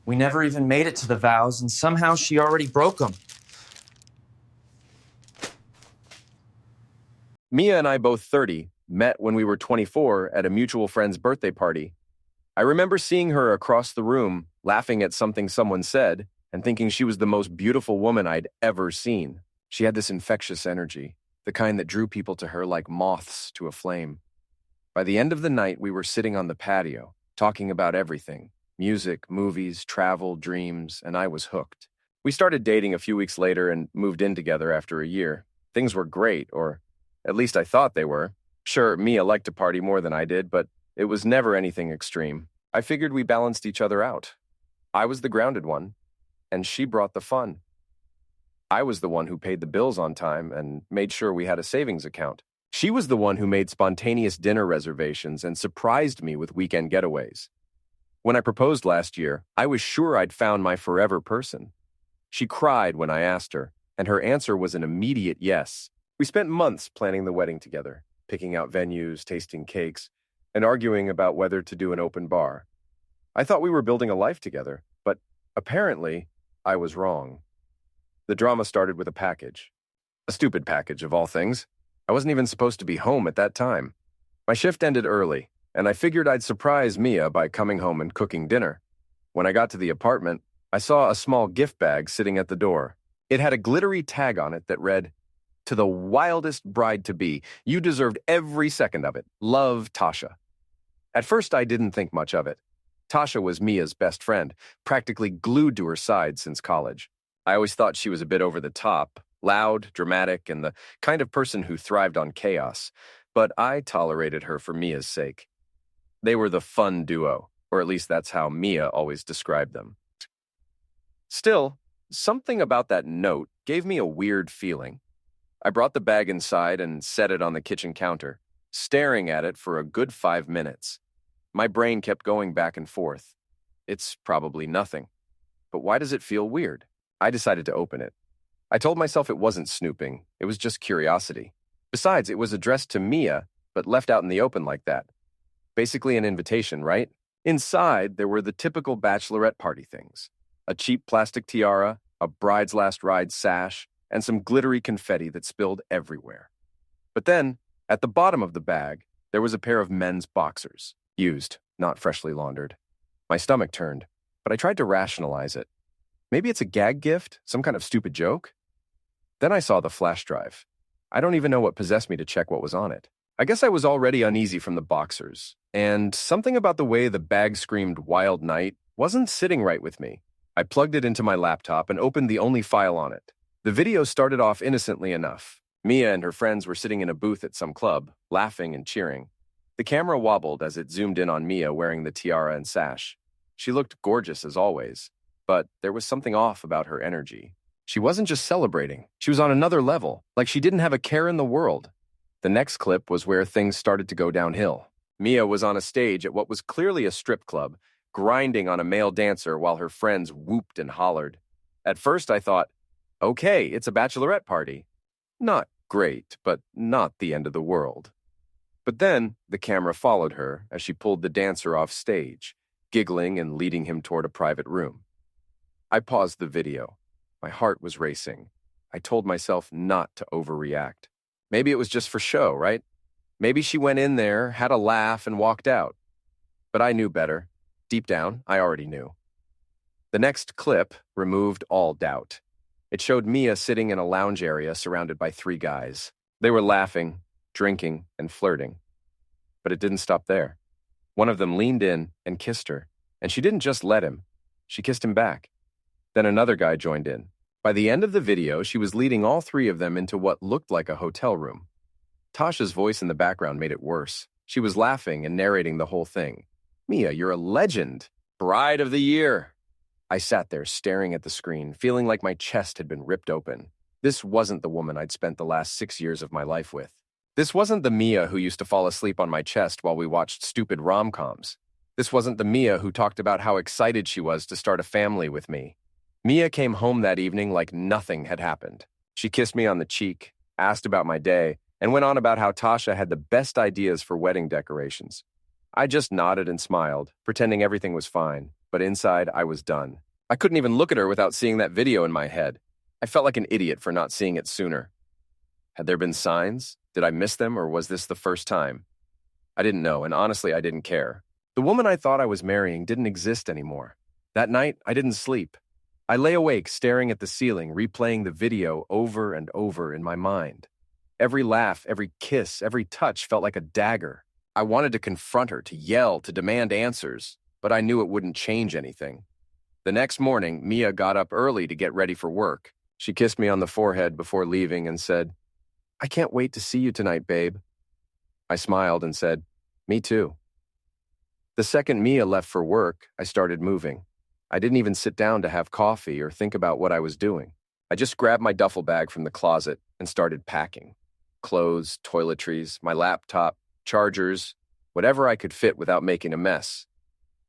We never even made it to the vows, and somehow she already broke them. Mia and I, both 30, met when we were 24 at a mutual friend's birthday party. I remember seeing her across the room, laughing at something someone said, and thinking she was the most beautiful woman I'd ever seen. She had this infectious energy, the kind that drew people to her like moths to a flame. By the end of the night, we were sitting on the patio, talking about everything: music, movies, travel, dreams, and I was hooked. We started dating a few weeks later and moved in together after a year. Things were great, or at least I thought they were. Sure, Mia liked to party more than I did, but it was never anything extreme. I figured we balanced each other out. I was the grounded one, and she brought the fun. I was the one who paid the bills on time and made sure we had a savings account. She was the one who made spontaneous dinner reservations and surprised me with weekend getaways. When I proposed last year, I was sure I'd found my forever person. She cried when I asked her, and her answer was an immediate yes. We spent months planning the wedding together, picking out venues, tasting cakes, and arguing about whether to do an open bar. I thought we were building a life together, but apparently, I was wrong. The drama started with a package. A stupid package, of all things. I wasn't even supposed to be home at that time. My shift ended early, and I figured I'd surprise Mia by coming home and cooking dinner. When I got to the apartment, I saw a small gift bag sitting at the door. It had a glittery tag on it that read, "To the wildest bride-to-be, you deserved every second of it. Love, Tasha." At first, I didn't think much of it. Tasha was Mia's best friend, practically glued to her side since college. I always thought she was a bit over the top, loud, dramatic, and the kind of person who thrived on chaos, but I tolerated her for Mia's sake. They were the fun duo, or at least that's how Mia always described them. Still, something about that note gave me a weird feeling. I brought the bag inside and set it on the kitchen counter, staring at it for a good 5 minutes. My brain kept going back and forth. It's probably nothing. But why does it feel weird? I decided to open it. I told myself it wasn't snooping, it was just curiosity. Besides, it was addressed to Mia, but left out in the open like that. Basically an invitation, right? Inside, there were the typical bachelorette party things. A cheap plastic tiara, a bride's last ride sash, and some glittery confetti that spilled everywhere. But then, at the bottom of the bag, there was a pair of men's boxers. Used, not freshly laundered. My stomach turned, but I tried to rationalize it. Maybe it's a gag gift, some kind of stupid joke? Then I saw the flash drive. I don't even know what possessed me to check what was on it. I guess I was already uneasy from the boxers, and something about the way the bag screamed "Wild Night" wasn't sitting right with me. I plugged it into my laptop and opened the only file on it. The video started off innocently enough. Mia and her friends were sitting in a booth at some club, laughing and cheering. The camera wobbled as it zoomed in on Mia wearing the tiara and sash. She looked gorgeous as always, but there was something off about her energy. She wasn't just celebrating. She was on another level, like she didn't have a care in the world. The next clip was where things started to go downhill. Mia was on a stage at what was clearly a strip club, grinding on a male dancer while her friends whooped and hollered. At first I thought, okay, it's a bachelorette party. Not great, but not the end of the world. But then the camera followed her as she pulled the dancer off stage, giggling and leading him toward a private room. I paused the video. My heart was racing. I told myself not to overreact. Maybe it was just for show, right? Maybe she went in there, had a laugh, and walked out. But I knew better. Deep down, I already knew. The next clip removed all doubt. It showed Mia sitting in a lounge area surrounded by 3 guys. They were laughing, drinking, and flirting. But it didn't stop there. One of them leaned in and kissed her, and she didn't just let him. She kissed him back. Then another guy joined in. By the end of the video, she was leading all 3 of them into what looked like a hotel room. Tasha's voice in the background made it worse. She was laughing and narrating the whole thing. "Mia, you're a legend. Bride of the year." I sat there staring at the screen, feeling like my chest had been ripped open. This wasn't the woman I'd spent the last 6 years of my life with. This wasn't the Mia who used to fall asleep on my chest while we watched stupid rom-coms. This wasn't the Mia who talked about how excited she was to start a family with me. Mia came home that evening like nothing had happened. She kissed me on the cheek, asked about my day, and went on about how Tasha had the best ideas for wedding decorations. I just nodded and smiled, pretending everything was fine, but inside I was done. I couldn't even look at her without seeing that video in my head. I felt like an idiot for not seeing it sooner. Had there been signs? Did I miss them, or was this the first time? I didn't know, and honestly, I didn't care. The woman I thought I was marrying didn't exist anymore. That night, I didn't sleep. I lay awake, staring at the ceiling, replaying the video over and over in my mind. Every laugh, every kiss, every touch felt like a dagger. I wanted to confront her, to yell, to demand answers, but I knew it wouldn't change anything. The next morning, Mia got up early to get ready for work. She kissed me on the forehead before leaving and said, "I can't wait to see you tonight, babe." I smiled and said, "Me too." The second Mia left for work, I started moving. I didn't even sit down to have coffee or think about what I was doing. I just grabbed my duffel bag from the closet and started packing. Clothes, toiletries, my laptop, chargers, whatever I could fit without making a mess.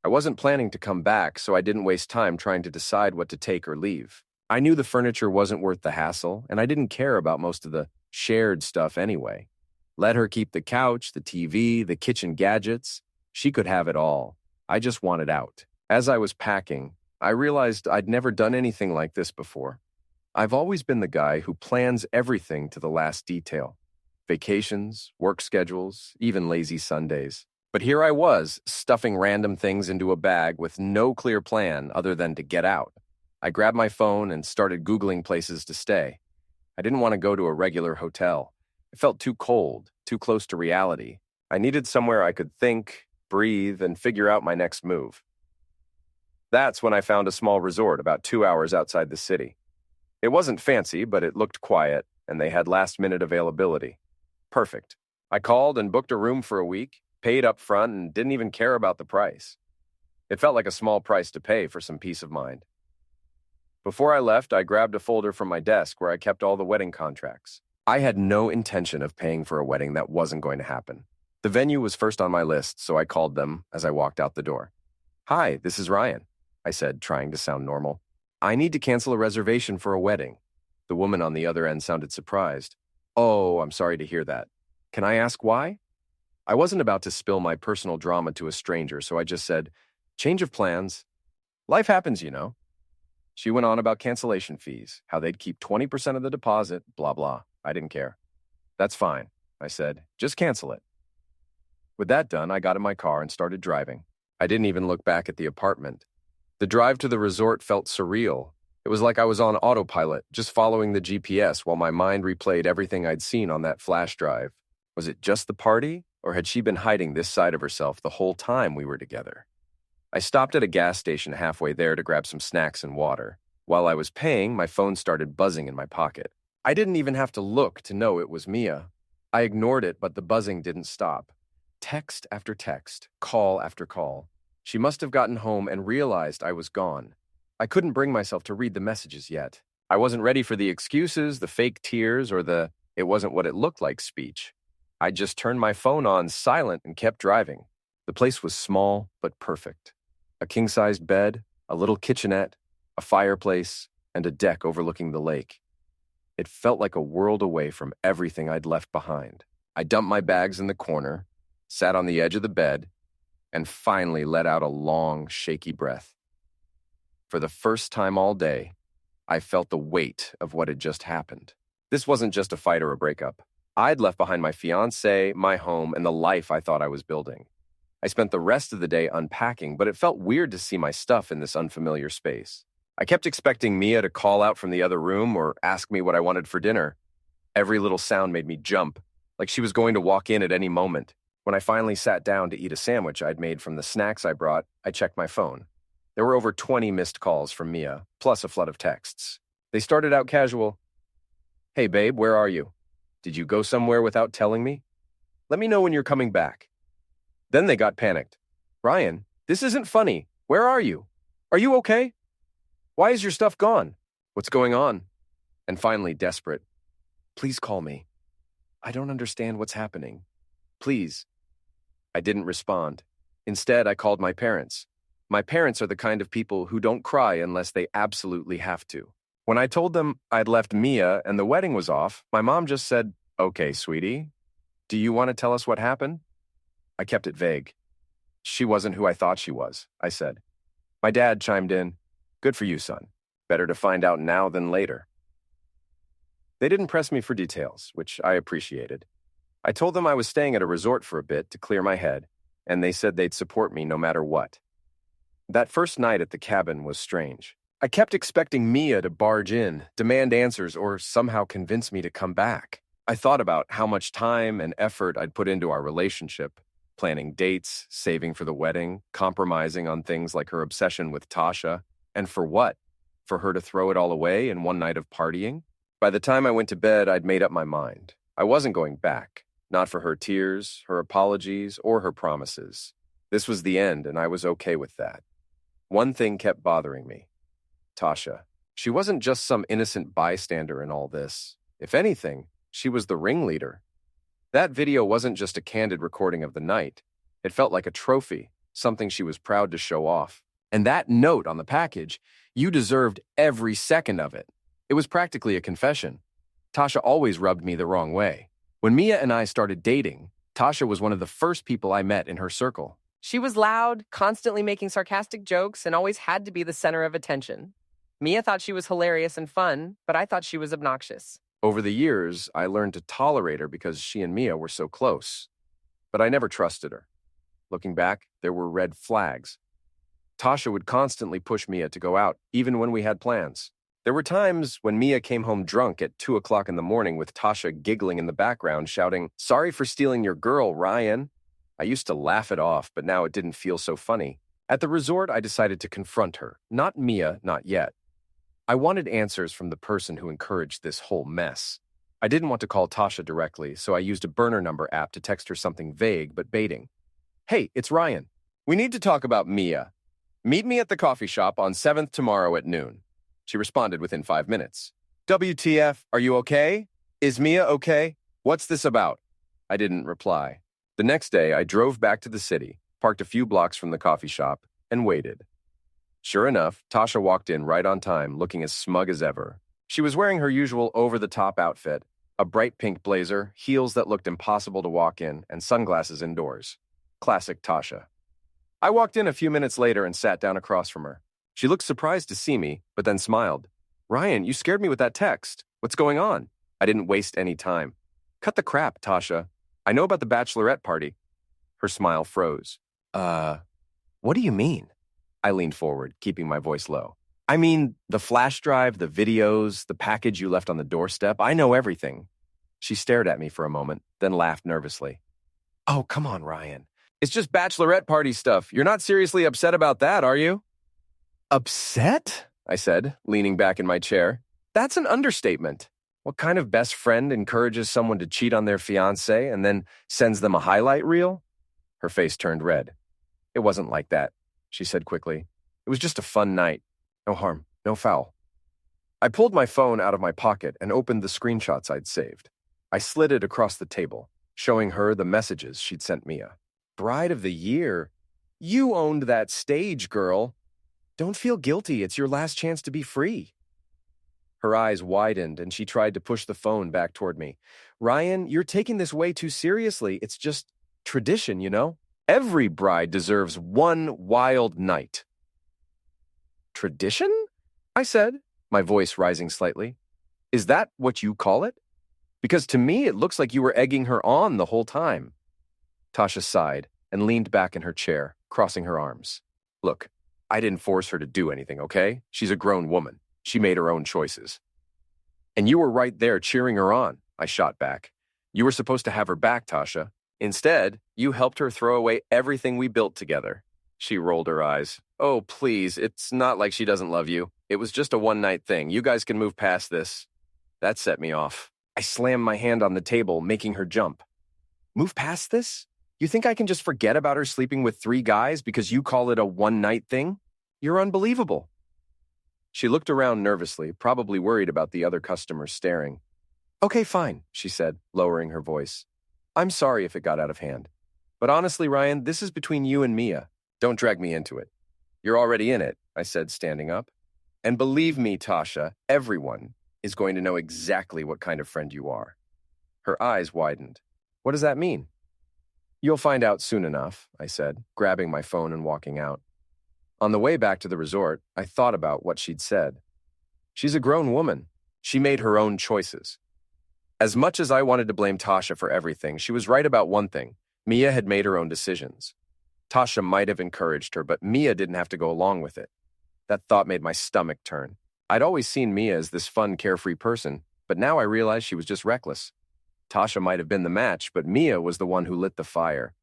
I wasn't planning to come back, so I didn't waste time trying to decide what to take or leave. I knew the furniture wasn't worth the hassle, and I didn't care about most of the shared stuff anyway. Let her keep the couch, the TV, the kitchen gadgets. She could have it all. I just wanted out. As I was packing, I realized I'd never done anything like this before. I've always been the guy who plans everything to the last detail. Vacations, work schedules, even lazy Sundays. But here I was, stuffing random things into a bag with no clear plan other than to get out. I grabbed my phone and started Googling places to stay. I didn't want to go to a regular hotel. It felt too cold, too close to reality. I needed somewhere I could think, breathe, and figure out my next move. That's when I found a small resort about 2 hours outside the city. It wasn't fancy, but it looked quiet, and they had last-minute availability. Perfect. I called and booked a room for a week, paid up front, and didn't even care about the price. It felt like a small price to pay for some peace of mind. Before I left, I grabbed a folder from my desk where I kept all the wedding contracts. I had no intention of paying for a wedding that wasn't going to happen. The venue was first on my list, so I called them as I walked out the door. "Hi, this is Ryan," I said, trying to sound normal. "I need to cancel a reservation for a wedding." The woman on the other end sounded surprised. "Oh, I'm sorry to hear that. Can I ask why?" I wasn't about to spill my personal drama to a stranger, so I just said, "Change of plans. Life happens, you know." She went on about cancellation fees, how they'd keep 20% of the deposit, blah, blah. I didn't care. "That's fine," I said. "Just cancel it." With that done, I got in my car and started driving. I didn't even look back at the apartment. The drive to the resort felt surreal. It was like I was on autopilot, just following the GPS while my mind replayed everything I'd seen on that flash drive. Was it just the party, or had she been hiding this side of herself the whole time we were together? I stopped at a gas station halfway there to grab some snacks and water. While I was paying, my phone started buzzing in my pocket. I didn't even have to look to know it was Mia. I ignored it, but the buzzing didn't stop. Text after text, call after call. She must have gotten home and realized I was gone. I couldn't bring myself to read the messages yet. I wasn't ready for the excuses, the fake tears, or the "it wasn't what it looked like" speech. I just turned my phone on silent and kept driving. The place was small but perfect. A king-sized bed, a little kitchenette, a fireplace, and a deck overlooking the lake. It felt like a world away from everything I'd left behind. I dumped my bags in the corner, sat on the edge of the bed, and finally let out a long, shaky breath. For the first time all day, I felt the weight of what had just happened. This wasn't just a fight or a breakup. I'd left behind my fiancé, my home, and the life I thought I was building. I spent the rest of the day unpacking, but it felt weird to see my stuff in this unfamiliar space. I kept expecting Mia to call out from the other room or ask me what I wanted for dinner. Every little sound made me jump, like she was going to walk in at any moment. When I finally sat down to eat a sandwich I'd made from the snacks I brought, I checked my phone. There were over 20 missed calls from Mia, plus a flood of texts. They started out casual. "Hey, babe, where are you? Did you go somewhere without telling me? Let me know when you're coming back." Then they got panicked. "Ryan, this isn't funny. Where are you? Are you okay? Why is your stuff gone? What's going on?" And finally, desperate, "Please call me. I don't understand what's happening. Please." I didn't respond. Instead, I called my parents. My parents are the kind of people who don't cry unless they absolutely have to. When I told them I'd left Mia and the wedding was off, my mom just said, "Okay, sweetie. Do you want to tell us what happened?" I kept it vague. "She wasn't who I thought she was," I said. My dad chimed in, "Good for you, son. Better to find out now than later." They didn't press me for details, which I appreciated. I told them I was staying at a resort for a bit to clear my head, and they said they'd support me no matter what. That first night at the cabin was strange. I kept expecting Mia to barge in, demand answers, or somehow convince me to come back. I thought about how much time and effort I'd put into our relationship, planning dates, saving for the wedding, compromising on things like her obsession with Tasha. And for what? For her to throw it all away in one night of partying? By the time I went to bed, I'd made up my mind. I wasn't going back. Not for her tears, her apologies, or her promises. This was the end, and I was okay with that. One thing kept bothering me. Tasha. She wasn't just some innocent bystander in all this. If anything, she was the ringleader. That video wasn't just a candid recording of the night. It felt like a trophy, something she was proud to show off. And that note on the package, you deserved every second of it. It was practically a confession. Tasha always rubbed me the wrong way. When Mia and I started dating, Tasha was one of the first people I met in her circle. She was loud, constantly making sarcastic jokes, and always had to be the center of attention. Mia thought she was hilarious and fun, but I thought she was obnoxious. Over the years, I learned to tolerate her because she and Mia were so close. But I never trusted her. Looking back, there were red flags. Tasha would constantly push Mia to go out, even when we had plans. There were times when Mia came home drunk at 2 o'clock in the morning with Tasha giggling in the background, shouting, "Sorry for stealing your girl, Ryan." I used to laugh it off, but now it didn't feel so funny. At the resort, I decided to confront her. Not Mia, not yet. I wanted answers from the person who encouraged this whole mess. I didn't want to call Tasha directly, so I used a burner number app to text her something vague but baiting. "Hey, it's Ryan. We need to talk about Mia. Meet me at the coffee shop on 7th tomorrow at noon." She responded within 5 minutes. "WTF, are you okay? Is Mia okay? What's this about?" I didn't reply. The next day, I drove back to the city, parked a few blocks from the coffee shop, and waited. Sure enough, Tasha walked in right on time, looking as smug as ever. She was wearing her usual over-the-top outfit, a bright pink blazer, heels that looked impossible to walk in, and sunglasses indoors. Classic Tasha. I walked in a few minutes later and sat down across from her. She looked surprised to see me, but then smiled. "Ryan, you scared me with that text. What's going on?" I didn't waste any time. "Cut the crap, Tasha. I know about the bachelorette party." Her smile froze. What do you mean?" I leaned forward, keeping my voice low. "I mean, the flash drive, the videos, the package you left on the doorstep. I know everything." She stared at me for a moment, then laughed nervously. "Oh, come on, Ryan. It's just bachelorette party stuff. You're not seriously upset about that, are you?" "Upset?" I said, leaning back in my chair. "That's an understatement. What kind of best friend encourages someone to cheat on their fiancé and then sends them a highlight reel?" Her face turned red. "It wasn't like that," she said quickly. "It was just a fun night. No harm, no foul." I pulled my phone out of my pocket and opened the screenshots I'd saved. I slid it across the table, showing her the messages she'd sent Mia. "Bride of the year. You owned that stage, girl. Don't feel guilty. It's your last chance to be free." Her eyes widened and she tried to push the phone back toward me. "Ryan, you're taking this way too seriously. It's just tradition, you know? Every bride deserves one wild night." "Tradition?" I said, my voice rising slightly. "Is that what you call it? Because to me, it looks like you were egging her on the whole time." Tasha sighed and leaned back in her chair, crossing her arms. "Look, I didn't force her to do anything, okay? She's a grown woman. She made her own choices." "And you were right there cheering her on," I shot back. "You were supposed to have her back, Tasha. Instead, you helped her throw away everything we built together." She rolled her eyes. "Oh, please, it's not like she doesn't love you. It was just a one-night thing. You guys can move past this." That set me off. I slammed my hand on the table, making her jump. "Move past this? You think I can just forget about her sleeping with 3 guys because you call it a one-night thing? You're unbelievable." She looked around nervously, probably worried about the other customers staring. "Okay, fine," she said, lowering her voice. "I'm sorry if it got out of hand. But honestly, Ryan, this is between you and Mia. Don't drag me into it." "You're already in it," I said, standing up. "And believe me, Tasha, everyone is going to know exactly what kind of friend you are." Her eyes widened. "What does that mean?" "You'll find out soon enough," I said, grabbing my phone and walking out. On the way back to the resort, I thought about what she'd said. She's a grown woman. She made her own choices. As much as I wanted to blame Tasha for everything, she was right about one thing. Mia had made her own decisions. Tasha might have encouraged her, but Mia didn't have to go along with it. That thought made my stomach turn. I'd always seen Mia as this fun, carefree person, but now I realized she was just reckless. Tasha might have been the match, but Mia was the one who lit the fire.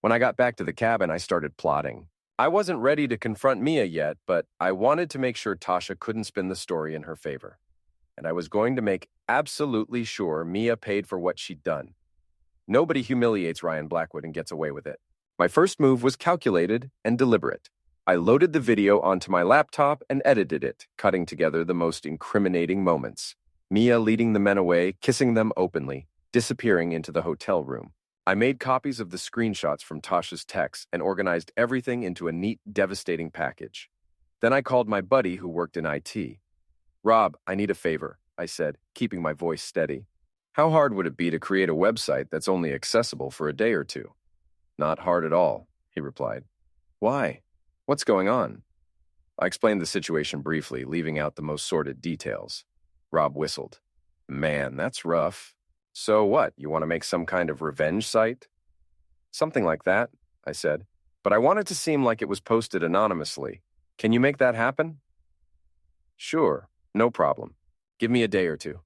When I got back to the cabin, I started plotting. I wasn't ready to confront Mia yet, but I wanted to make sure Tasha couldn't spin the story in her favor. And I was going to make absolutely sure Mia paid for what she'd done. Nobody humiliates Ryan Blackwood and gets away with it. My first move was calculated and deliberate. I loaded the video onto my laptop and edited it, cutting together the most incriminating moments. Mia leading the men away, kissing them openly, disappearing into the hotel room. I made copies of the screenshots from Tasha's texts and organized everything into a neat, devastating package. Then I called my buddy who worked in IT. "Rob, I need a favor," I said, keeping my voice steady. "How hard would it be to create a website that's only accessible for a day or two?" "Not hard at all," he replied. "Why? What's going on?" I explained the situation briefly, leaving out the most sordid details. Rob whistled. "Man, that's rough. So what, you want to make some kind of revenge site?" "Something like that," I said. "But I want it to seem like it was posted anonymously. Can you make that happen?" "Sure, no problem. Give me a day or two."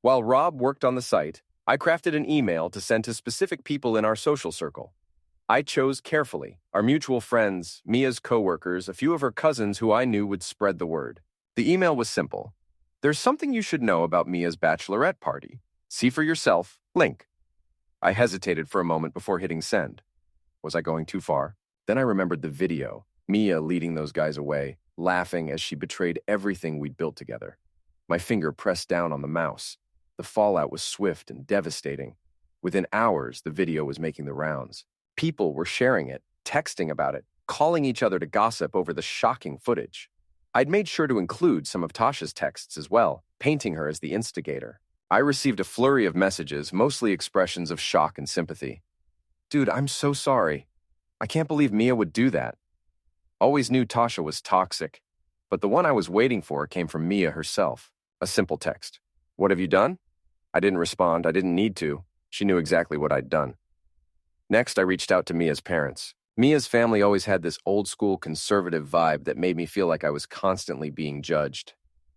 While Rob worked on the site, I crafted an email to send to specific people in our social circle. I chose carefully: our mutual friends, Mia's coworkers, a few of her cousins who I knew would spread the word. The email was simple. "There's something you should know about Mia's bachelorette party. See for yourself. Link." I hesitated for a moment before hitting send. Was I going too far? Then I remembered the video, Mia leading those guys away, laughing as she betrayed everything we'd built together. My finger pressed down on the mouse. The fallout was swift and devastating. Within hours, the video was making the rounds. People were sharing it, texting about it, calling each other to gossip over the shocking footage. I'd made sure to include some of Tasha's texts as well, painting her as the instigator. I received a flurry of messages, mostly expressions of shock and sympathy. "Dude, I'm so sorry. I can't believe Mia would do that." Always knew Tasha was toxic, but the one I was waiting for came from Mia herself. A simple text. "What have you done?" I didn't respond. I didn't need to. She knew exactly what I'd done. Next, I reached out to Mia's parents. Mia's family always had this old-school conservative vibe that made me feel like I was constantly being judged.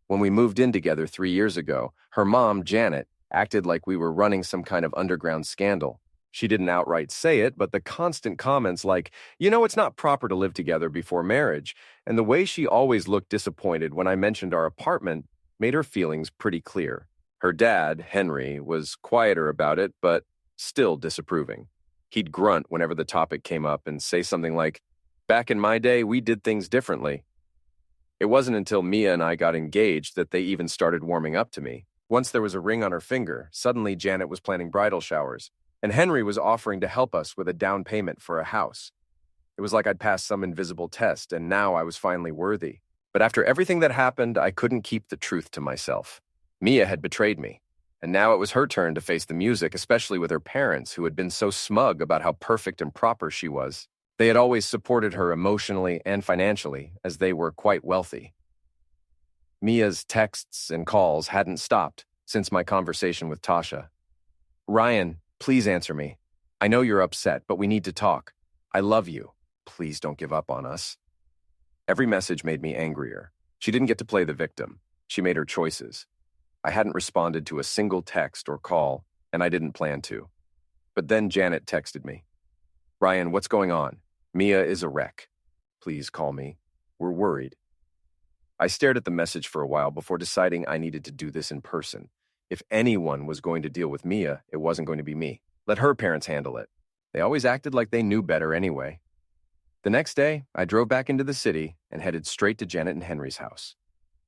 When we moved in together 3 years ago, her mom, Janet, acted like we were running some kind of underground scandal. She didn't outright say it, but the constant comments like, "It's not proper to live together before marriage," and the way she always looked disappointed when I mentioned our apartment made her feelings pretty clear. Her dad, Henry, was quieter about it, but still disapproving. He'd grunt whenever the topic came up and say something like, "Back in my day, we did things differently." It wasn't until Mia and I got engaged that they even started warming up to me. Once there was a ring on her finger, suddenly Janet was planning bridal showers, and Henry was offering to help us with a down payment for a house. It was like I'd passed some invisible test, and now I was finally worthy. But after everything that happened, I couldn't keep the truth to myself. Mia had betrayed me, and now it was her turn to face the music, especially with her parents, who had been so smug about how perfect and proper she was. They had always supported her emotionally and financially, as they were quite wealthy. Mia's texts and calls hadn't stopped since my conversation with Tasha. "Ryan, please answer me. I know you're upset, but we need to talk. I love you. Please don't give up on us." Every message made me angrier. She didn't get to play the victim. She made her choices. I hadn't responded to a single text or call, and I didn't plan to. But then Janet texted me. "Ryan, what's going on? Mia is a wreck. Please call me. We're worried." I stared at the message for a while before deciding I needed to do this in person. If anyone was going to deal with Mia, it wasn't going to be me. Let her parents handle it. They always acted like they knew better anyway. The next day, I drove back into the city and headed straight to Janet and Henry's house.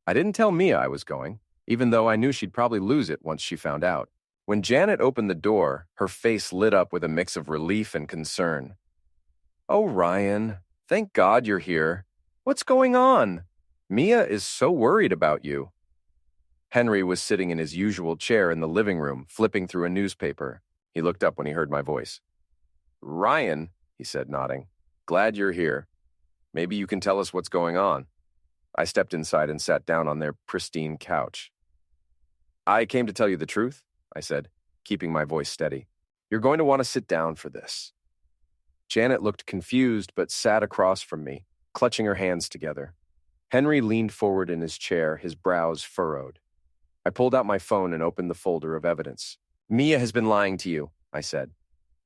I didn't tell Mia I was going, even though I knew she'd probably lose it once she found out. When Janet opened the door, her face lit up with a mix of relief and concern. "Oh, Ryan, thank God you're here. What's going on? Mia is so worried about you." Henry was sitting in his usual chair in the living room, flipping through a newspaper. He looked up when he heard my voice. "Ryan," he said, nodding, "glad you're here." Maybe you can tell us what's going on. I stepped inside and sat down on their pristine couch. I came to tell you the truth, I said, keeping my voice steady. You're going to want to sit down for this. Janet looked confused but sat across from me, clutching her hands together. Henry leaned forward in his chair, his brows furrowed. I pulled out my phone and opened the folder of evidence. Mia has been lying to you, I said.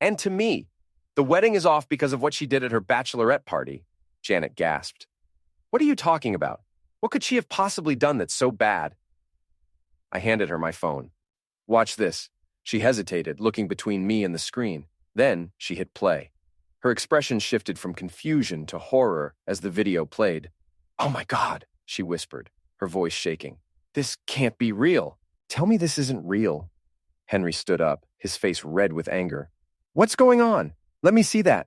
And to me. The wedding is off because of what she did at her bachelorette party, Janet gasped. What are you talking about? What could she have possibly done that's so bad? I handed her my phone. Watch this. She hesitated, looking between me and the screen. Then she hit play. Her expression shifted from confusion to horror as the video played. Oh my God, she whispered, her voice shaking. This can't be real. Tell me this isn't real. Henry stood up, his face red with anger. What's going on? Let me see that.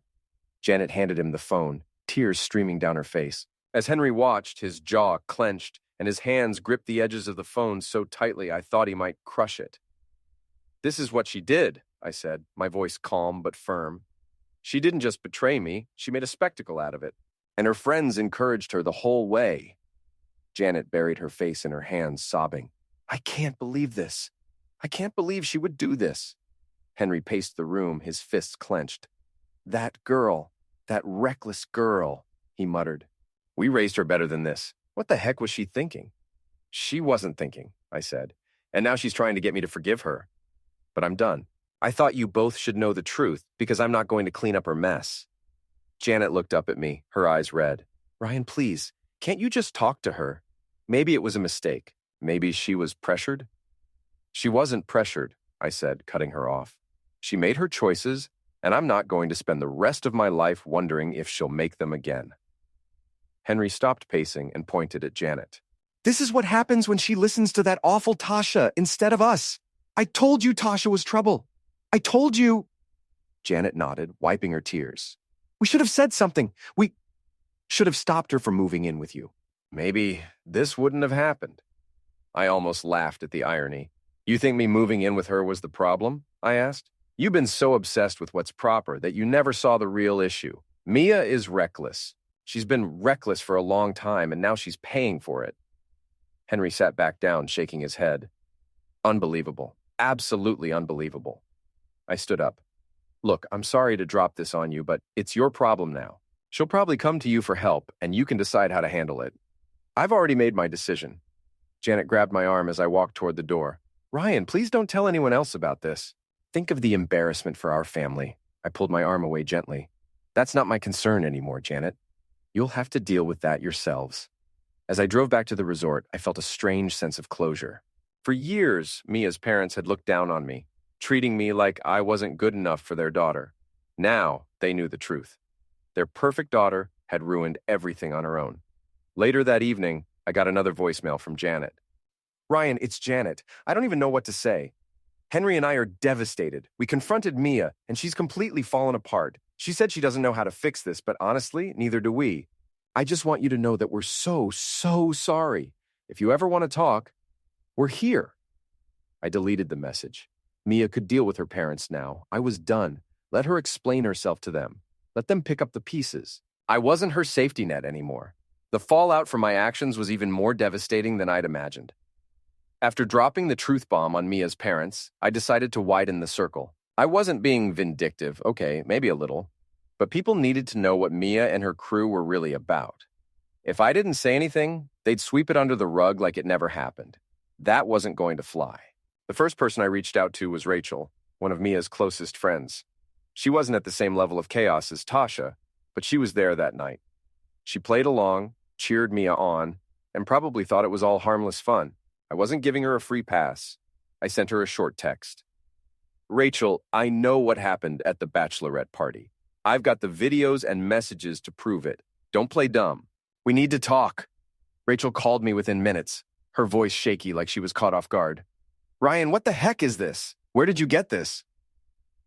Janet handed him the phone, tears streaming down her face. As Henry watched, his jaw clenched, and his hands gripped the edges of the phone so tightly I thought he might crush it. This is what she did, I said, my voice calm but firm. She didn't just betray me, she made a spectacle out of it. And her friends encouraged her the whole way. Janet buried her face in her hands, sobbing. I can't believe this. I can't believe she would do this. Henry paced the room, his fists clenched. That girl, that reckless girl, he muttered. We raised her better than this. What the heck was she thinking? She wasn't thinking, I said, and now she's trying to get me to forgive her. But I'm done. I thought you both should know the truth because I'm not going to clean up her mess. Janet looked up at me, her eyes red. Ryan, please, can't you just talk to her? Maybe it was a mistake. Maybe she was pressured? She wasn't pressured, I said, cutting her off. She made her choices, and I'm not going to spend the rest of my life wondering if she'll make them again. Henry stopped pacing and pointed at Janet. This is what happens when she listens to that awful Tasha instead of us. I told you Tasha was trouble. I told you. Janet nodded, wiping her tears. We should have said something. We should have stopped her from moving in with you. Maybe this wouldn't have happened. I almost laughed at the irony. You think me moving in with her was the problem? I asked. You've been so obsessed with what's proper that you never saw the real issue. Mia is reckless. She's been reckless for a long time, and now she's paying for it. Henry sat back down, shaking his head. Unbelievable. Absolutely unbelievable. I stood up. Look, I'm sorry to drop this on you, but it's your problem now. She'll probably come to you for help, and you can decide how to handle it. I've already made my decision. Janet grabbed my arm as I walked toward the door. Ryan, please don't tell anyone else about this. Think of the embarrassment for our family. I pulled my arm away gently. That's not my concern anymore, Janet. You'll have to deal with that yourselves. As I drove back to the resort, I felt a strange sense of closure. For years, Mia's parents had looked down on me, treating me like I wasn't good enough for their daughter. Now, they knew the truth. Their perfect daughter had ruined everything on her own. Later that evening, I got another voicemail from Janet. Ryan, it's Janet. I don't even know what to say. Henry and I are devastated. We confronted Mia, and she's completely fallen apart. She said she doesn't know how to fix this, but honestly, neither do we. I just want you to know that we're so sorry. If you ever want to talk, we're here. I deleted the message. Mia could deal with her parents now. I was done. Let her explain herself to them. Let them pick up the pieces. I wasn't her safety net anymore. The fallout from my actions was even more devastating than I'd imagined. After dropping the truth bomb on Mia's parents, I decided to widen the circle. I wasn't being vindictive, okay, maybe a little, but people needed to know what Mia and her crew were really about. If I didn't say anything, they'd sweep it under the rug like it never happened. That wasn't going to fly. The first person I reached out to was Rachel, one of Mia's closest friends. She wasn't at the same level of chaos as Tasha, but she was there that night. She played along, cheered Mia on, and probably thought it was all harmless fun. I wasn't giving her a free pass. I sent her a short text. Rachel, I know what happened at the bachelorette party. I've got the videos and messages to prove it. Don't play dumb. We need to talk. Rachel called me within minutes, her voice shaky like she was caught off guard. Ryan, what the heck is this? Where did you get this?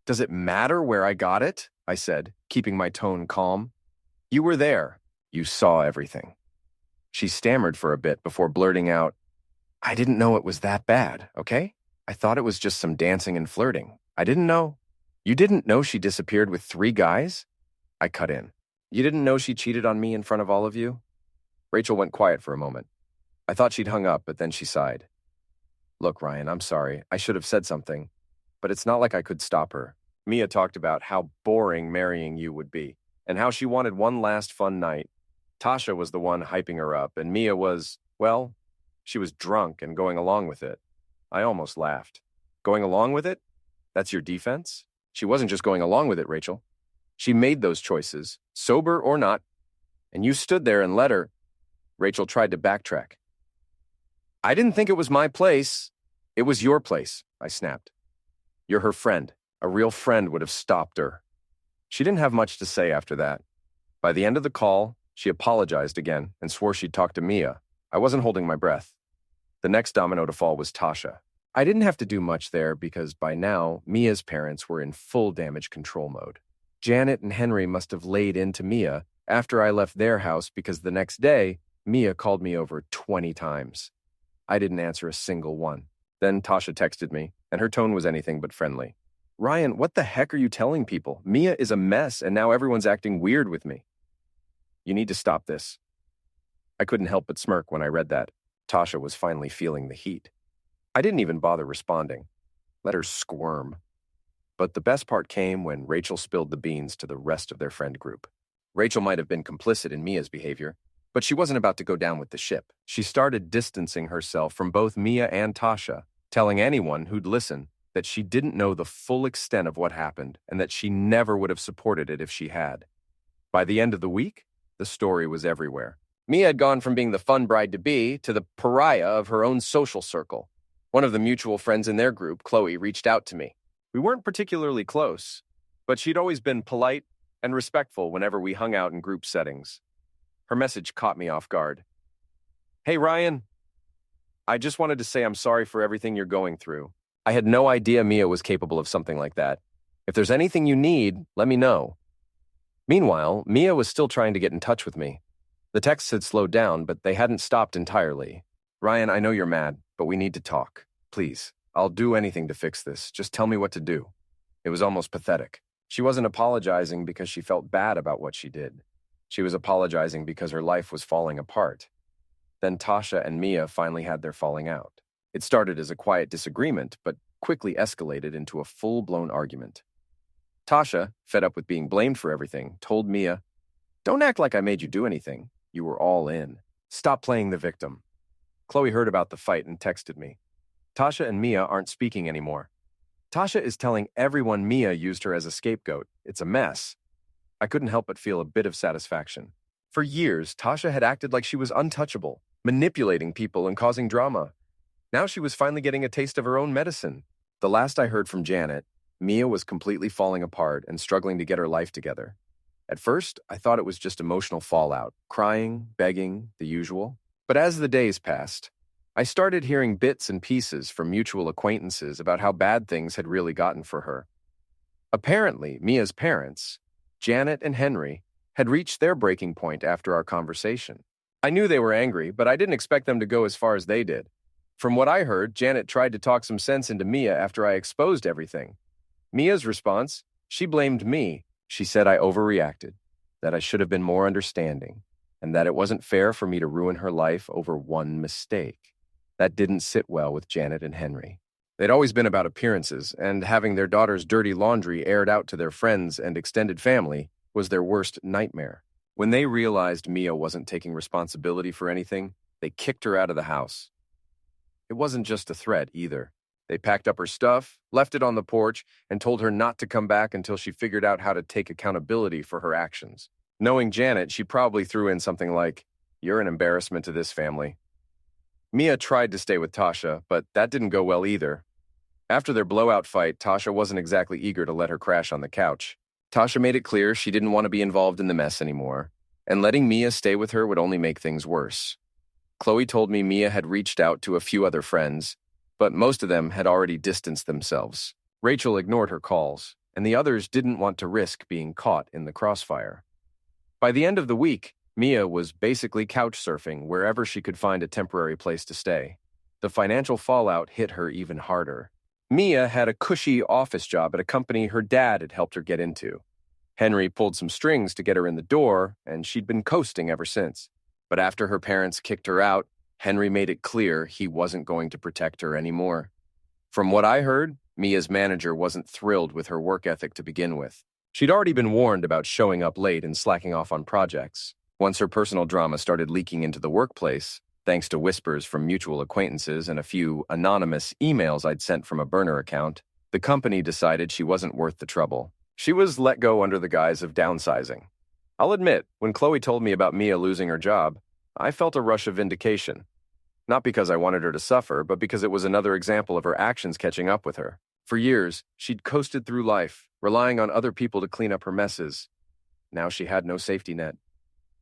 Does it matter where I got it? I said, keeping my tone calm. You were there. You saw everything. She stammered for a bit before blurting out, I didn't know it was that bad, okay? I thought it was just some dancing and flirting. I didn't know. You didn't know she disappeared with 3 guys? I cut in. You didn't know she cheated on me in front of all of you? Rachel went quiet for a moment. I thought she'd hung up, but then she sighed. Look, Ryan, I'm sorry. I should have said something, but it's not like I could stop her. Mia talked about how boring marrying you would be, and how she wanted one last fun night. Tasha was the one hyping her up, and Mia was, well, she was drunk and going along with it. I almost laughed. Going along with it? That's your defense? She wasn't just going along with it, Rachel. She made those choices, sober or not, and you stood there and let her. Rachel tried to backtrack. I didn't think it was my place. It was your place, I snapped. You're her friend. A real friend would have stopped her. She didn't have much to say after that. By the end of the call, she apologized again and swore she'd talk to Mia. I wasn't holding my breath. The next domino to fall was Tasha. I didn't have to do much there because by now, Mia's parents were in full damage control mode. Janet and Henry must have laid into Mia after I left their house because the next day, Mia called me over 20 times. I didn't answer a single one. Then Tasha texted me, and her tone was anything but friendly. Ryan, what the heck are you telling people? Mia is a mess, and now everyone's acting weird with me. You need to stop this. I couldn't help but smirk when I read that. Tasha was finally feeling the heat. I didn't even bother responding. Let her squirm. But the best part came when Rachel spilled the beans to the rest of their friend group. Rachel might have been complicit in Mia's behavior, but she wasn't about to go down with the ship. She started distancing herself from both Mia and Tasha, telling anyone who'd listen that she didn't know the full extent of what happened and that she never would have supported it if she had. By the end of the week, the story was everywhere. Mia had gone from being the fun bride-to-be to the pariah of her own social circle. One of the mutual friends in their group, Chloe, reached out to me. We weren't particularly close, but she'd always been polite and respectful whenever we hung out in group settings. Her message caught me off guard. Hey, Ryan. I just wanted to say I'm sorry for everything you're going through. I had no idea Mia was capable of something like that. If there's anything you need, let me know. Meanwhile, Mia was still trying to get in touch with me. The texts had slowed down, but they hadn't stopped entirely. Ryan, I know you're mad, but we need to talk. Please, I'll do anything to fix this. Just tell me what to do. It was almost pathetic. She wasn't apologizing because she felt bad about what she did. She was apologizing because her life was falling apart. Then Tasha and Mia finally had their falling out. It started as a quiet disagreement, but quickly escalated into a full-blown argument. Tasha, fed up with being blamed for everything, told Mia, "Don't act like I made you do anything. You were all in. Stop playing the victim." Chloe heard about the fight and texted me. Tasha and Mia aren't speaking anymore. Tasha is telling everyone Mia used her as a scapegoat. It's a mess. I couldn't help but feel a bit of satisfaction. For years, Tasha had acted like she was untouchable, manipulating people and causing drama. Now she was finally getting a taste of her own medicine. The last I heard from Janet, Mia was completely falling apart and struggling to get her life together. At first, I thought it was just emotional fallout, crying, begging, the usual. But as the days passed, I started hearing bits and pieces from mutual acquaintances about how bad things had really gotten for her. Apparently, Mia's parents, Janet and Henry, had reached their breaking point after our conversation. I knew they were angry, but I didn't expect them to go as far as they did. From what I heard, Janet tried to talk some sense into Mia after I exposed everything. Mia's response, she blamed me. She said I overreacted, that I should have been more understanding, and that it wasn't fair for me to ruin her life over one mistake. That didn't sit well with Janet and Henry. They'd always been about appearances, and having their daughter's dirty laundry aired out to their friends and extended family was their worst nightmare. When they realized Mia wasn't taking responsibility for anything, they kicked her out of the house. It wasn't just a threat either. They packed up her stuff, left it on the porch, and told her not to come back until she figured out how to take accountability for her actions. Knowing Janet, she probably threw in something like, "You're an embarrassment to this family." Mia tried to stay with Tasha, but that didn't go well either. After their blowout fight, Tasha wasn't exactly eager to let her crash on the couch. Tasha made it clear she didn't want to be involved in the mess anymore, and letting Mia stay with her would only make things worse. Chloe told me Mia had reached out to a few other friends, but most of them had already distanced themselves. Rachel ignored her calls, and the others didn't want to risk being caught in the crossfire. By the end of the week, Mia was basically couch surfing wherever she could find a temporary place to stay. The financial fallout hit her even harder. Mia had a cushy office job at a company her dad had helped her get into. Henry pulled some strings to get her in the door, and she'd been coasting ever since. But after her parents kicked her out, Henry made it clear he wasn't going to protect her anymore. From what I heard, Mia's manager wasn't thrilled with her work ethic to begin with. She'd already been warned about showing up late and slacking off on projects. Once her personal drama started leaking into the workplace, thanks to whispers from mutual acquaintances and a few anonymous emails I'd sent from a burner account, the company decided she wasn't worth the trouble. She was let go under the guise of downsizing. I'll admit, when Chloe told me about Mia losing her job, I felt a rush of vindication. Not because I wanted her to suffer, but because it was another example of her actions catching up with her. For years, she'd coasted through life, relying on other people to clean up her messes. Now she had no safety net.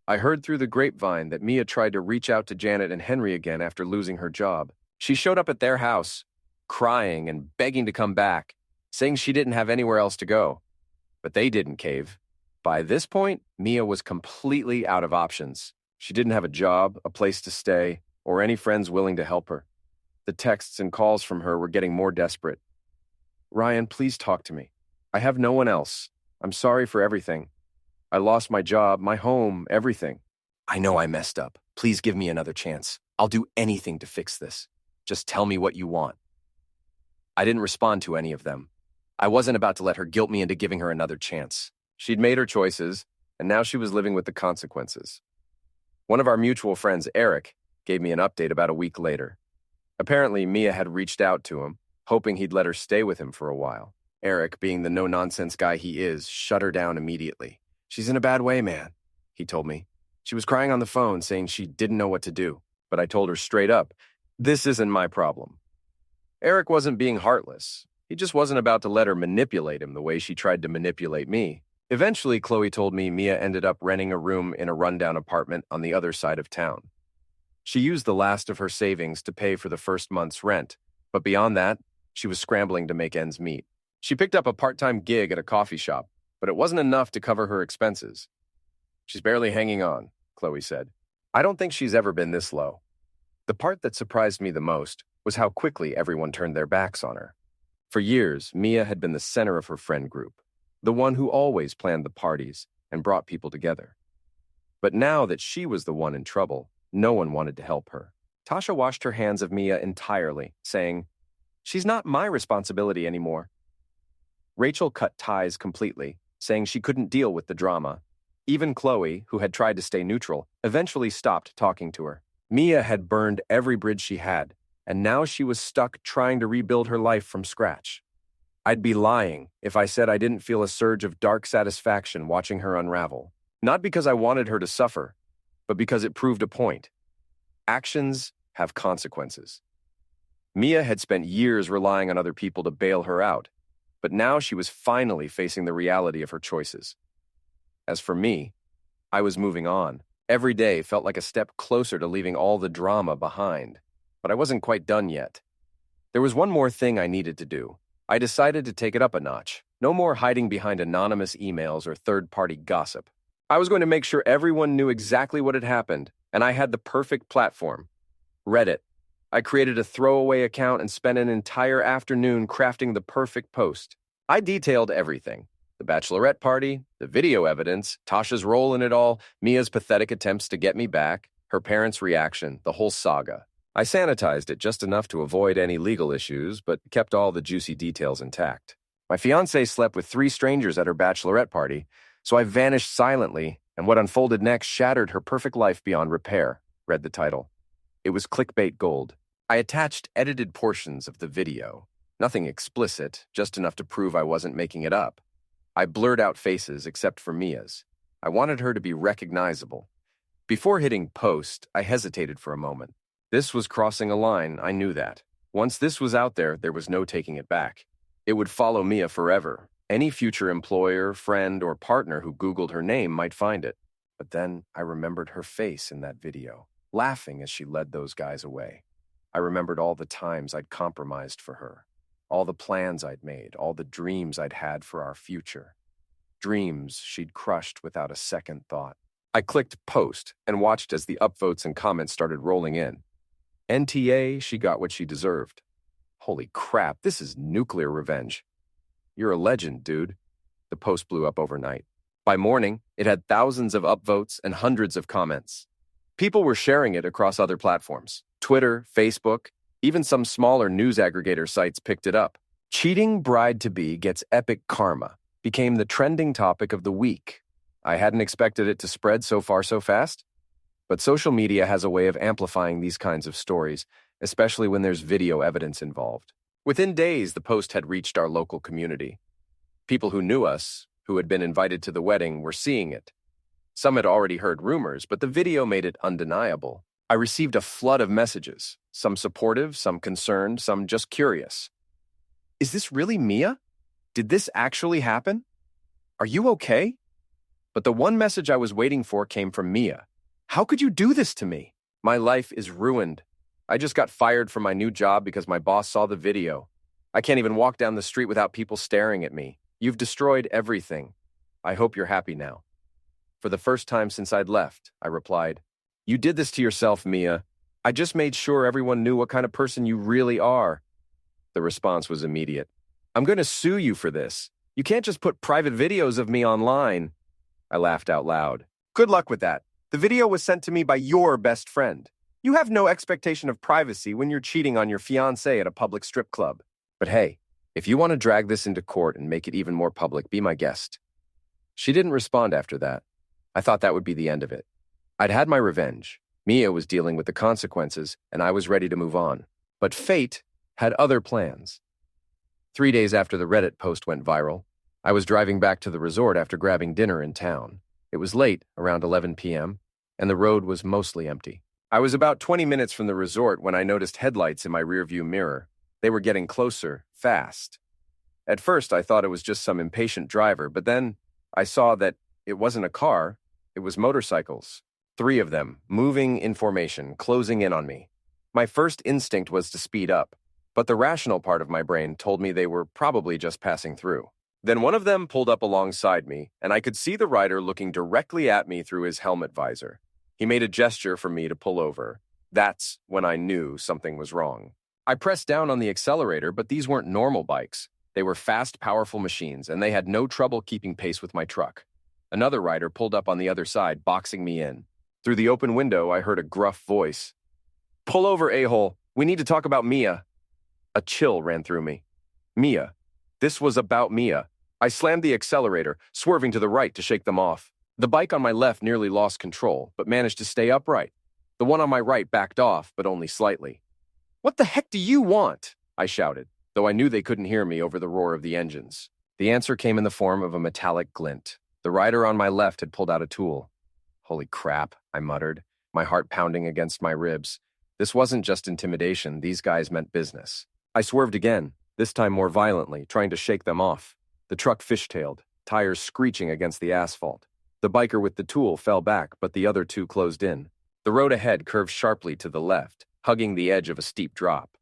I heard through the grapevine that Mia tried to reach out to Janet and Henry again after losing her job. She showed up at their house, crying and begging to come back, saying she didn't have anywhere else to go. But they didn't cave. By this point, Mia was completely out of options. She didn't have a job, a place to stay, or any friends willing to help her. The texts and calls from her were getting more desperate. "Ryan, please talk to me. I have no one else. I'm sorry for everything. I lost my job, my home, everything. I know I messed up. Please give me another chance. I'll do anything to fix this. Just tell me what you want." I didn't respond to any of them. I wasn't about to let her guilt me into giving her another chance. She'd made her choices, and now she was living with the consequences. One of our mutual friends, Eric, gave me an update about a week later. Apparently, Mia had reached out to him, hoping he'd let her stay with him for a while. Eric, being the no-nonsense guy he is, shut her down immediately. "She's in a bad way, man," he told me. She was crying on the phone, saying she didn't know what to do. But I told her straight up, this isn't my problem. Eric wasn't being heartless. He just wasn't about to let her manipulate him the way she tried to manipulate me. Eventually, Chloe told me Mia ended up renting a room in a rundown apartment on the other side of town. She used the last of her savings to pay for the first month's rent, but beyond that, she was scrambling to make ends meet. She picked up a part-time gig at a coffee shop, but it wasn't enough to cover her expenses. "She's barely hanging on," Chloe said. I don't think she's ever been this low. The part that surprised me the most was how quickly everyone turned their backs on her. For years, Mia had been the center of her friend group, the one who always planned the parties and brought people together. But now that she was the one in trouble, no one wanted to help her. Tasha washed her hands of Mia entirely, saying, "She's not my responsibility anymore." Rachel cut ties completely, saying she couldn't deal with the drama. Even Chloe, who had tried to stay neutral, eventually stopped talking to her. Mia had burned every bridge she had, and now she was stuck trying to rebuild her life from scratch. I'd be lying if I said I didn't feel a surge of dark satisfaction watching her unravel. Not because I wanted her to suffer, but because it proved a point. Actions have consequences. Mia had spent years relying on other people to bail her out, but now she was finally facing the reality of her choices. As for me, I was moving on. Every day felt like a step closer to leaving all the drama behind, but I wasn't quite done yet. There was one more thing I needed to do. I decided to take it up a notch. No more hiding behind anonymous emails or third-party gossip. I was going to make sure everyone knew exactly what had happened, and I had the perfect platform. Reddit. I created a throwaway account and spent an entire afternoon crafting the perfect post. I detailed everything. The bachelorette party, the video evidence, Tasha's role in it all, Mia's pathetic attempts to get me back, her parents' reaction, the whole saga. I sanitized it just enough to avoid any legal issues, but kept all the juicy details intact. My fiancé slept with 3 strangers at her bachelorette party, so I vanished silently, and what unfolded next shattered her perfect life beyond repair, read the title. It was clickbait gold. I attached edited portions of the video. Nothing explicit, just enough to prove I wasn't making it up. I blurred out faces except for Mia's. I wanted her to be recognizable. Before hitting post, I hesitated for a moment. This was crossing a line, I knew that. Once this was out there, there was no taking it back. It would follow Mia forever. Any future employer, friend, or partner who Googled her name might find it. But then I remembered her face in that video, laughing as she led those guys away. I remembered all the times I'd compromised for her, all the plans I'd made, all the dreams I'd had for our future. Dreams she'd crushed without a second thought. I clicked post and watched as the upvotes and comments started rolling in. NTA, she got what she deserved. Holy crap, this is nuclear revenge. You're a legend, dude. The post blew up overnight. By morning, it had thousands of upvotes and hundreds of comments. People were sharing it across other platforms. Twitter, Facebook, even some smaller news aggregator sites picked it up. Cheating bride-to-be gets epic karma became the trending topic of the week. I hadn't expected it to spread so far so fast. But social media has a way of amplifying these kinds of stories, especially when there's video evidence involved. Within days, the post had reached our local community. People who knew us, who had been invited to the wedding, were seeing it. Some had already heard rumors, but the video made it undeniable. I received a flood of messages, some supportive, some concerned, some just curious. Is this really Mia? Did this actually happen? Are you okay? But the one message I was waiting for came from Mia. How could you do this to me? My life is ruined. I just got fired from my new job because my boss saw the video. I can't even walk down the street without people staring at me. You've destroyed everything. I hope you're happy now. For the first time since I'd left, I replied, You did this to yourself, Mia. I just made sure everyone knew what kind of person you really are. The response was immediate. I'm going to sue you for this. You can't just put private videos of me online. I laughed out loud. Good luck with that. The video was sent to me by your best friend. You have no expectation of privacy when you're cheating on your fiancé at a public strip club. But hey, if you want to drag this into court and make it even more public, be my guest. She didn't respond after that. I thought that would be the end of it. I'd had my revenge. Mia was dealing with the consequences, and I was ready to move on. But fate had other plans. 3 days after the Reddit post went viral, I was driving back to the resort after grabbing dinner in town. It was late, around 11 p.m., and the road was mostly empty. I was about 20 minutes from the resort when I noticed headlights in my rearview mirror. They were getting closer, fast. At first, I thought it was just some impatient driver, but then I saw that it wasn't a car, it was motorcycles. 3 of them, moving in formation, closing in on me. My first instinct was to speed up, but the rational part of my brain told me they were probably just passing through. Then one of them pulled up alongside me, and I could see the rider looking directly at me through his helmet visor. He made a gesture for me to pull over. That's when I knew something was wrong. I pressed down on the accelerator, but these weren't normal bikes. They were fast, powerful machines, and they had no trouble keeping pace with my truck. Another rider pulled up on the other side, boxing me in. Through the open window, I heard a gruff voice. Pull over, a-hole. We need to talk about Mia. A chill ran through me. Mia. This was about Mia. I slammed the accelerator, swerving to the right to shake them off. The bike on my left nearly lost control, but managed to stay upright. The one on my right backed off, but only slightly. What the heck do you want? I shouted, though I knew they couldn't hear me over the roar of the engines. The answer came in the form of a metallic glint. The rider on my left had pulled out a tool. Holy crap, I muttered, my heart pounding against my ribs. This wasn't just intimidation, these guys meant business. I swerved again, this time more violently, trying to shake them off. The truck fishtailed, tires screeching against the asphalt. The biker with the tool fell back, but the other 2 closed in. The road ahead curved sharply to the left, hugging the edge of a steep drop.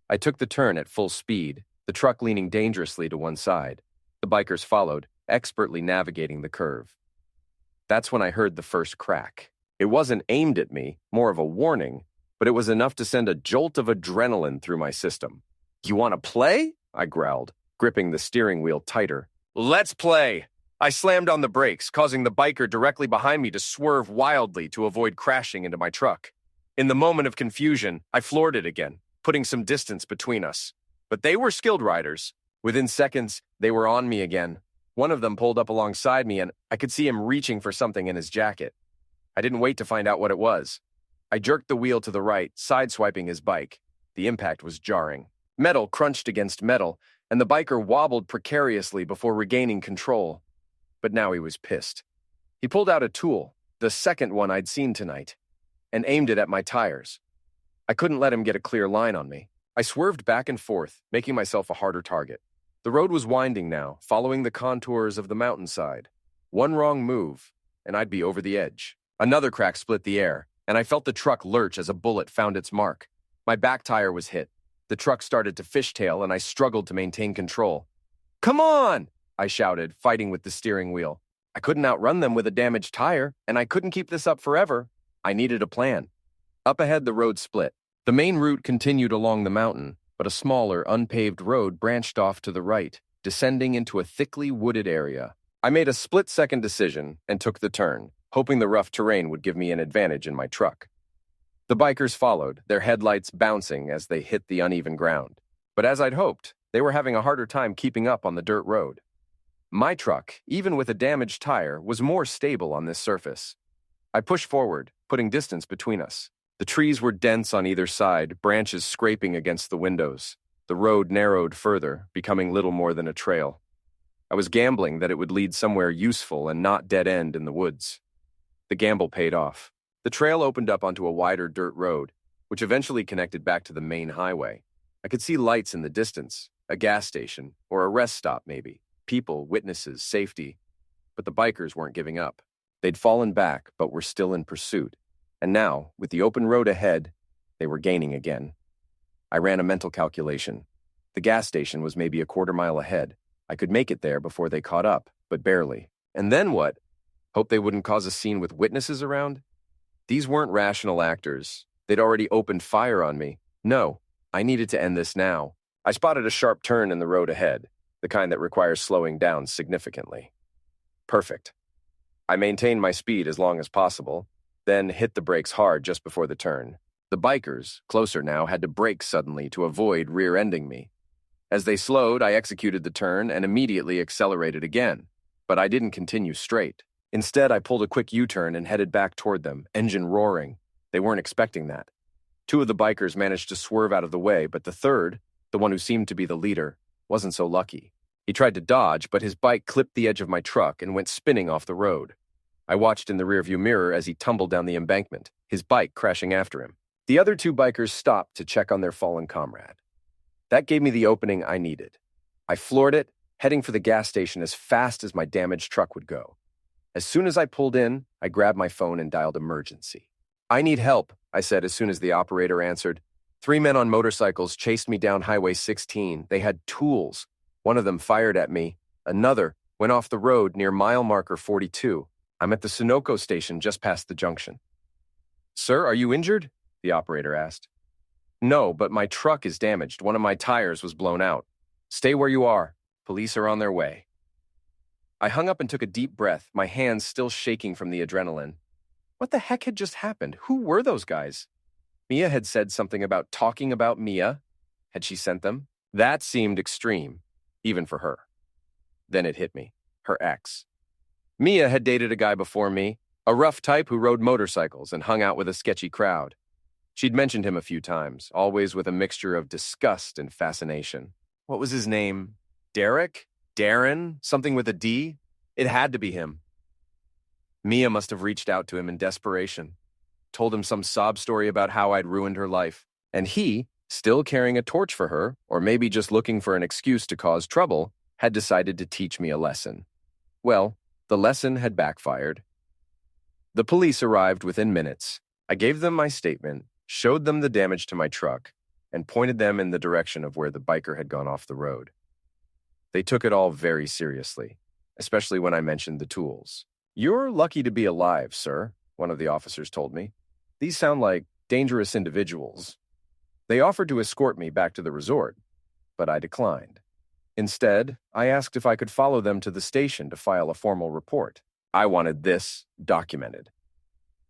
I took the turn at full speed, the truck leaning dangerously to one side. The bikers followed, expertly navigating the curve. That's when I heard the first crack. It wasn't aimed at me, more of a warning, but it was enough to send a jolt of adrenaline through my system. You want to play? I growled, gripping the steering wheel tighter. Let's play! I slammed on the brakes, causing the biker directly behind me to swerve wildly to avoid crashing into my truck. In the moment of confusion, I floored it again, putting some distance between us. But they were skilled riders. Within seconds, they were on me again. One of them pulled up alongside me, and I could see him reaching for something in his jacket. I didn't wait to find out what it was. I jerked the wheel to the right, sideswiping his bike. The impact was jarring. Metal crunched against metal, and the biker wobbled precariously before regaining control. But now he was pissed. He pulled out a tool, the second one I'd seen tonight, and aimed it at my tires. I couldn't let him get a clear line on me. I swerved back and forth, making myself a harder target. The road was winding now, following the contours of the mountainside. One wrong move, and I'd be over the edge. Another crack split the air, and I felt the truck lurch as a bullet found its mark. My back tire was hit. The truck started to fishtail, and I struggled to maintain control. Come on! I shouted, fighting with the steering wheel. I couldn't outrun them with a damaged tire, and I couldn't keep this up forever. I needed a plan. Up ahead, the road split. The main route continued along the mountain, but a smaller, unpaved road branched off to the right, descending into a thickly wooded area. I made a split-second decision and took the turn, hoping the rough terrain would give me an advantage in my truck. The bikers followed, their headlights bouncing as they hit the uneven ground. But as I'd hoped, they were having a harder time keeping up on the dirt road. My truck, even with a damaged tire, was more stable on this surface. I pushed forward, putting distance between us. The trees were dense on either side, branches scraping against the windows. The road narrowed further, becoming little more than a trail. I was gambling that it would lead somewhere useful and not dead end in the woods. The gamble paid off. The trail opened up onto a wider dirt road, which eventually connected back to the main highway. I could see lights in the distance, a gas station, or a rest stop maybe. People, witnesses, safety. But the bikers weren't giving up. They'd fallen back, but were still in pursuit. And now, with the open road ahead, they were gaining again. I ran a mental calculation. The gas station was maybe a quarter-mile ahead. I could make it there before they caught up, but barely. And then what? Hope they wouldn't cause a scene with witnesses around? These weren't rational actors. They'd already opened fire on me. No, I needed to end this now. I spotted a sharp turn in the road ahead, the kind that requires slowing down significantly. Perfect. I maintained my speed as long as possible, then hit the brakes hard just before the turn. The bikers, closer now, had to brake suddenly to avoid rear-ending me. As they slowed, I executed the turn and immediately accelerated again. But I didn't continue straight. Instead, I pulled a quick U-turn and headed back toward them, engine roaring. They weren't expecting that. Two of the bikers managed to swerve out of the way, but the third, the one who seemed to be the leader, wasn't so lucky. He tried to dodge, but his bike clipped the edge of my truck and went spinning off the road. I watched in the rearview mirror as he tumbled down the embankment, his bike crashing after him. The other two bikers stopped to check on their fallen comrade. That gave me the opening I needed. I floored it, heading for the gas station as fast as my damaged truck would go. As soon as I pulled in, I grabbed my phone and dialed emergency. "I need help," I said as soon as the operator answered. 3 men on motorcycles chased me down Highway 16. They had tools. One of them fired at me. Another went off the road near mile marker 42. I'm at the Sunoco station just past the junction. "Sir, are you injured?" the operator asked. "No, but my truck is damaged. One of my tires was blown out. Stay where you are. Police are on their way." I hung up and took a deep breath, my hands still shaking from the adrenaline. What the heck had just happened? Who were those guys? Mia had said something about talking about Mia. Had she sent them? That seemed extreme, even for her. Then it hit me. Her ex. Mia had dated a guy before me, a rough type who rode motorcycles and hung out with a sketchy crowd. She'd mentioned him a few times, always with a mixture of disgust and fascination. What was his name? Derek? Darren? Something with a D? It had to be him. Mia must have reached out to him in desperation, told him some sob story about how I'd ruined her life, and he, still carrying a torch for her, or maybe just looking for an excuse to cause trouble, had decided to teach me a lesson. Well, the lesson had backfired. The police arrived within minutes. I gave them my statement, showed them the damage to my truck, and pointed them in the direction of where the biker had gone off the road. They took it all very seriously, especially when I mentioned the tools. "You're lucky to be alive, sir," one of the officers told me. "These sound like dangerous individuals." They offered to escort me back to the resort, but I declined. Instead, I asked if I could follow them to the station to file a formal report. I wanted this documented.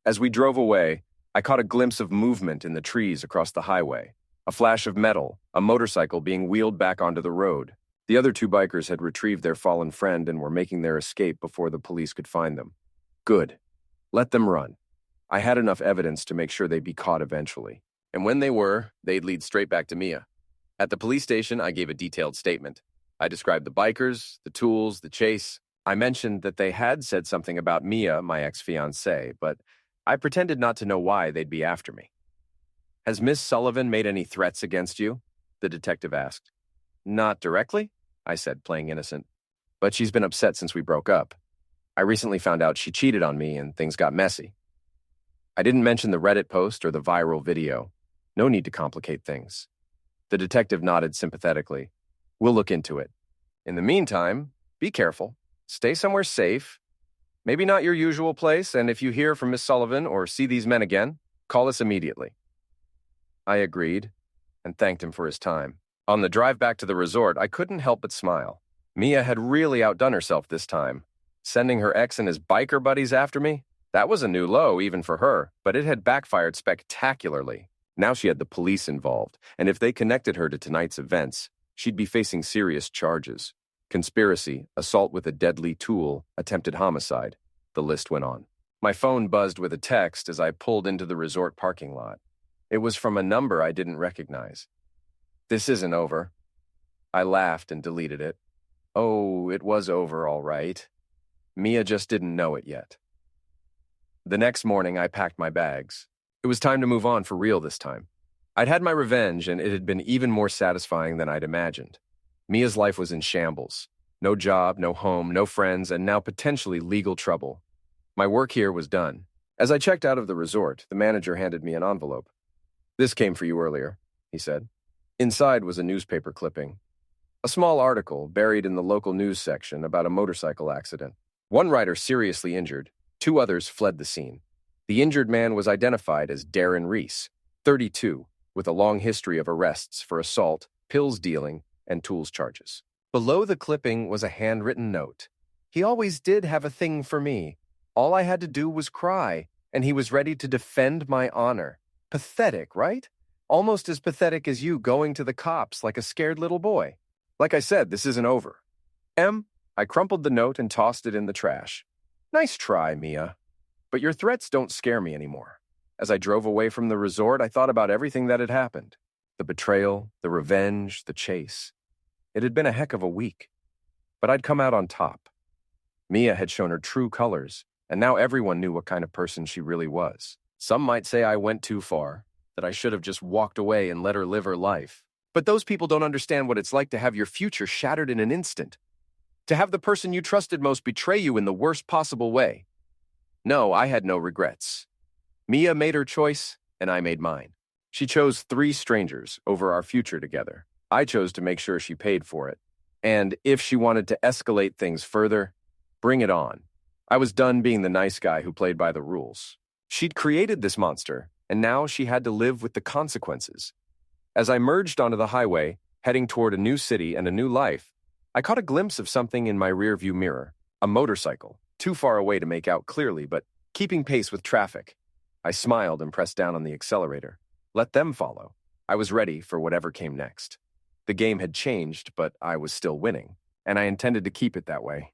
As we drove away, I caught a glimpse of movement in the trees across the highway, a flash of metal, a motorcycle being wheeled back onto the road. The other two bikers had retrieved their fallen friend and were making their escape before the police could find them. Good. Let them run. I had enough evidence to make sure they'd be caught eventually. And when they were, they'd lead straight back to Mia. At the police station, I gave a detailed statement. I described the bikers, the tools, the chase. I mentioned that they had said something about Mia, my ex-fiancé, but I pretended not to know why they'd be after me. "Has Miss Sullivan made any threats against you?" the detective asked. "Not directly," I said, playing innocent. "But she's been upset since we broke up. I recently found out she cheated on me and things got messy." I didn't mention the Reddit post or the viral video. No need to complicate things. The detective nodded sympathetically. "We'll look into it. In the meantime, be careful. Stay somewhere safe. Maybe not your usual place, and if you hear from Miss Sullivan or see these men again, call us immediately." I agreed and thanked him for his time. On the drive back to the resort, I couldn't help but smile. Mia had really outdone herself this time. Sending her ex and his biker buddies after me? That was a new low even for her, but it had backfired spectacularly. Now she had the police involved, and if they connected her to tonight's events, she'd be facing serious charges. Conspiracy, assault with a deadly tool, attempted homicide. The list went on. My phone buzzed with a text as I pulled into the resort parking lot. It was from a number I didn't recognize. "This isn't over." I laughed and deleted it. Oh, it was over, all right. Mia just didn't know it yet. The next morning, I packed my bags. It was time to move on for real this time. I'd had my revenge, and it had been even more satisfying than I'd imagined. Mia's life was in shambles. No job, no home, no friends, and now potentially legal trouble. My work here was done. As I checked out of the resort, the manager handed me an envelope. "This came for you earlier," he said. Inside was a newspaper clipping. A small article buried in the local news section about a motorcycle accident. One rider seriously injured. 2 others fled the scene. The injured man was identified as Darren Reese, 32, with a long history of arrests for assault, pills dealing, and tools charges. Below the clipping was a handwritten note. "He always did have a thing for me. All I had to do was cry, and he was ready to defend my honor." Pathetic, right? Almost as pathetic as you going to the cops like a scared little boy. Like I said, this isn't over. I crumpled the note and tossed it in the trash. "Nice try, Mia. But your threats don't scare me anymore." As I drove away from the resort, I thought about everything that had happened. The betrayal, the revenge, the chase. It had been a heck of a week. But I'd come out on top. Mia had shown her true colors, and now everyone knew what kind of person she really was. Some might say I went too far, that I should have just walked away and let her live her life. But those people don't understand what it's like to have your future shattered in an instant. To have the person you trusted most betray you in the worst possible way. No, I had no regrets. Mia made her choice, and I made mine. She chose 3 strangers over our future together. I chose to make sure she paid for it. And if she wanted to escalate things further, bring it on. I was done being the nice guy who played by the rules. She'd created this monster, and now she had to live with the consequences. As I merged onto the highway, heading toward a new city and a new life, I caught a glimpse of something in my rearview mirror, a motorcycle, too far away to make out clearly, but keeping pace with traffic. I smiled and pressed down on the accelerator. Let them follow. I was ready for whatever came next. The game had changed, but I was still winning, and I intended to keep it that way.